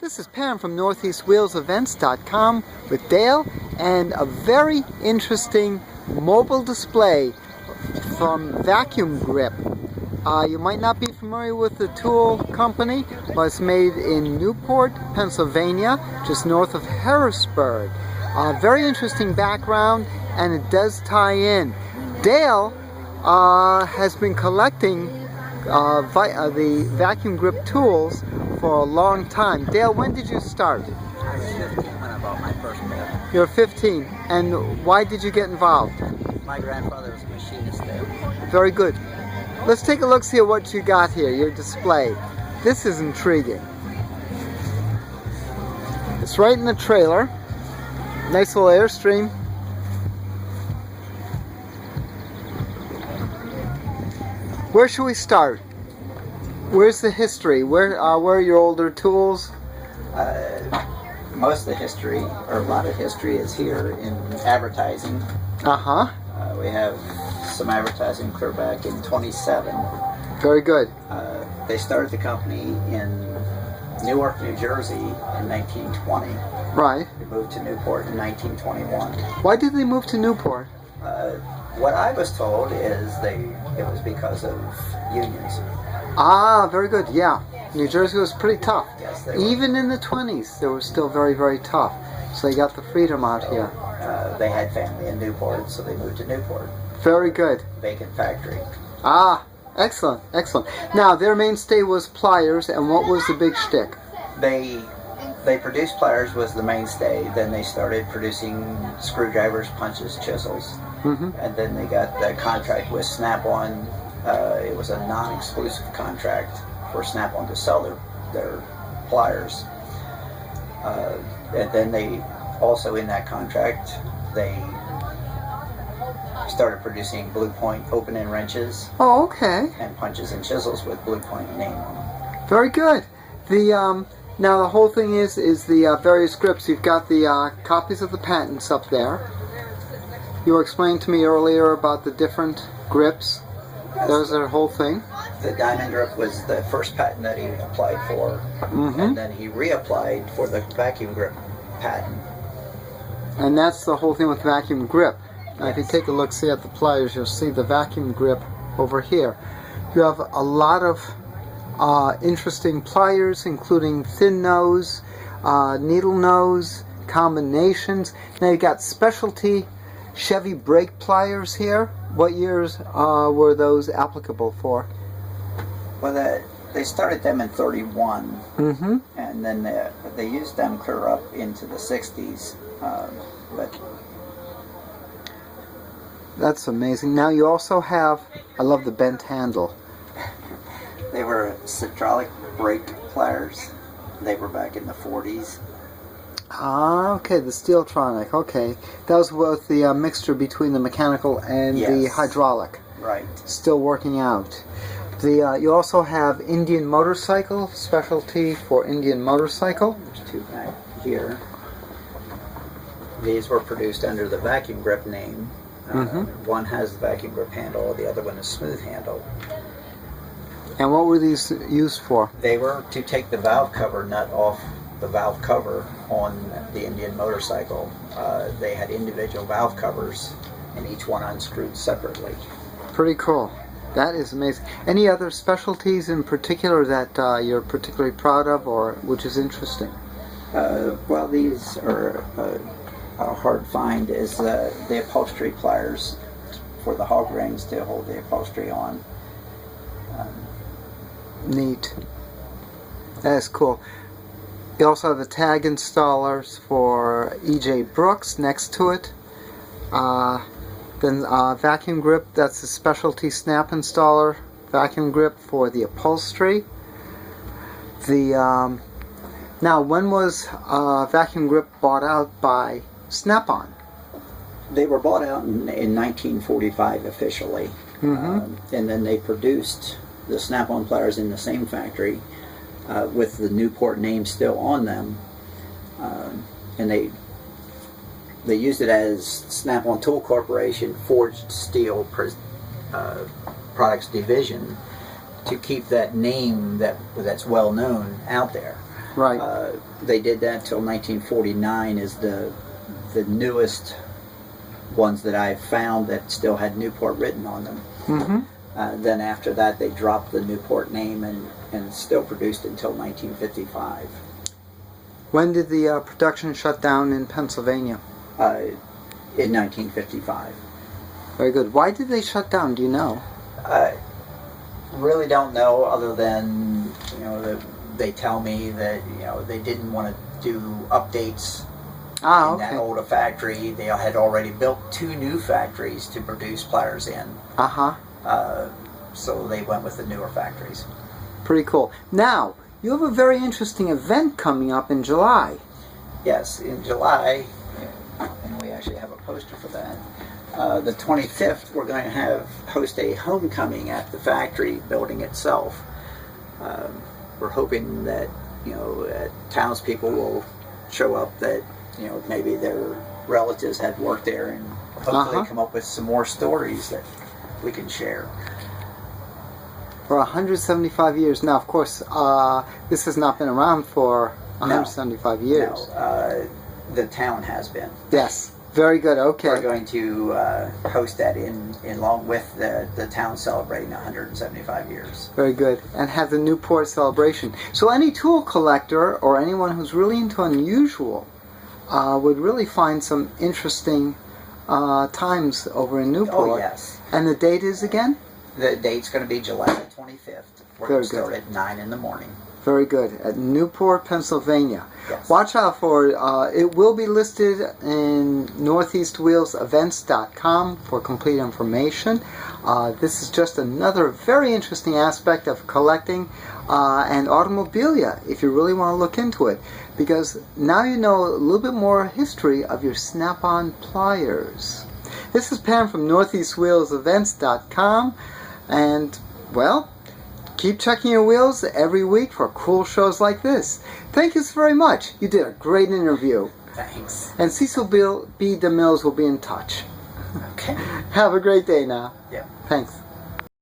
This is Pam from NortheastWheelsEvents.com with Dale and a very interesting mobile display from Vacuum Grip. You might not be familiar with the tool company, but it's made in Newport, Pennsylvania, just north of Harrisburg. Very interesting background, and it does tie in. Dale has been collecting the Vacuum Grip tools for a long time. Dale, when did you start? I was 15 when I bought my first pair. You're 15, and why did you get involved? My grandfather was a machinist there. Very good. Let's take a look, see at what you got here, your display. This is intriguing. It's right in the trailer. Nice little Airstream. Where should we start? Where's the history? Where are your older tools? Most of the history, or a lot of history, is here in advertising. We have some advertising clear back in 27. Very good. They started the company in Newark, New Jersey in 1920. Right. They moved to Newport in 1921. Why did they move to Newport? What I was told is it was because of unions. Ah, very good. Yeah. New Jersey was pretty tough. Yes, they were. Even in the 20s, they were still very, very tough. So they got the freedom out here. They had family in Newport, so they moved to Newport. Very good. Bacon factory. Ah, excellent, excellent. Now, their mainstay was pliers, and what was the big shtick? They produced pliers was the mainstay. Then they started producing screwdrivers, punches, chisels. And then they got the contract with Snap-on. It was a non-exclusive contract for Snap-on to sell their pliers. And then they also, in that contract, they started producing Blue Point open-end wrenches. Oh, okay. And punches and chisels with Blue Point name on them. Very good. Now the whole thing is the various grips. You've got the copies of the patents up there. You were explaining to me earlier about the different grips. There's their whole thing. The Diamond Grip was the first patent that he applied for, and then he reapplied for the Vacuum Grip patent. And that's the whole thing with Vacuum Grip. Now, if you take a look, see at the pliers, you'll see the Vacuum Grip over here. You have a lot of interesting pliers, including thin nose, needle nose, combinations. Now you've got specialty Chevy brake pliers here. What years were those applicable for? Well, they started them in 31, and then they used them clear up into the 60s. But that's amazing. Now you also have, I love the bent handle. They were hydraulic brake pliers. They were back in the 40s. Ah, okay, the Steeltronic, okay. That was with the mixture between the mechanical and the hydraulic. Right. Still working out. You also have Indian Motorcycle, specialty for Indian Motorcycle. There's two back here. These were produced under the Vacuum Grip name. One has the Vacuum Grip handle, the other one is smooth handle. And what were these used for? They were to take the valve cover nut off the valve cover on the Indian Motorcycle. They had individual valve covers, and each one unscrewed separately. Pretty cool. That is amazing. Any other specialties in particular that you're particularly proud of, or which is interesting? Well, these are a hard find. Is the upholstery pliers for the hog rings to hold the upholstery on. Neat. That is cool. You also have the tag installers for E.J. Brooks next to it. Then Vacuum Grip, that's a specialty snap installer. Vacuum Grip for the upholstery. Now, when was Vacuum Grip bought out by Snap-on? They were bought out in 1945 officially. And then they produced the Snap-on pliers in the same factory with the Newport name still on them. And they used it as Snap-on Tool Corporation Forged Steel Products Division to keep that name that's well known out there. Right. They did that till 1949 is the newest ones that I've found that still had Newport written on them. Then after that, they dropped the Newport name and still produced until 1955. When did the production shut down in Pennsylvania? In 1955. Very good. Why did they shut down? Do you know? Really don't know, other than they tell me that they didn't want to do updates in that older factory. They had already built 2 new factories to produce pliers in. So they went with the newer factories. Pretty cool. Now, you have a very interesting event coming up in July. Yes, in July, and we actually have a poster for that. The 25th, we're going to host a homecoming at the factory building itself. We're hoping that townspeople will show up that maybe their relatives had worked there, and hopefully come up with some more stories that we can share. For 175 years. Now, of course, this has not been around for 175 years. No, the town has been. Yes. Very good. Okay. We're going to host that along with the town celebrating 175 years. Very good. And have the Newport celebration. So any tool collector or anyone who's really into unusual would really find some interesting times over in Newport. Oh, yes. And the date is again? The date's going to be July the 25th. We're going to start at 9 in the morning. Very good. At Newport, Pennsylvania. Yes. Watch out for it. It will be listed in northeastwheelsevents.com for complete information. This is just another very interesting aspect of collecting and automobilia, if you really want to look into it. Because now you know a little bit more history of your Snap-on pliers. This is Pam from northeastwheelsevents.com. And, well, keep checking your wheels every week for cool shows like this. Thank you so very much. You did a great interview. Thanks. And Cecil B. DeMills will be in touch. Okay. Have a great day now. Yeah. Thanks.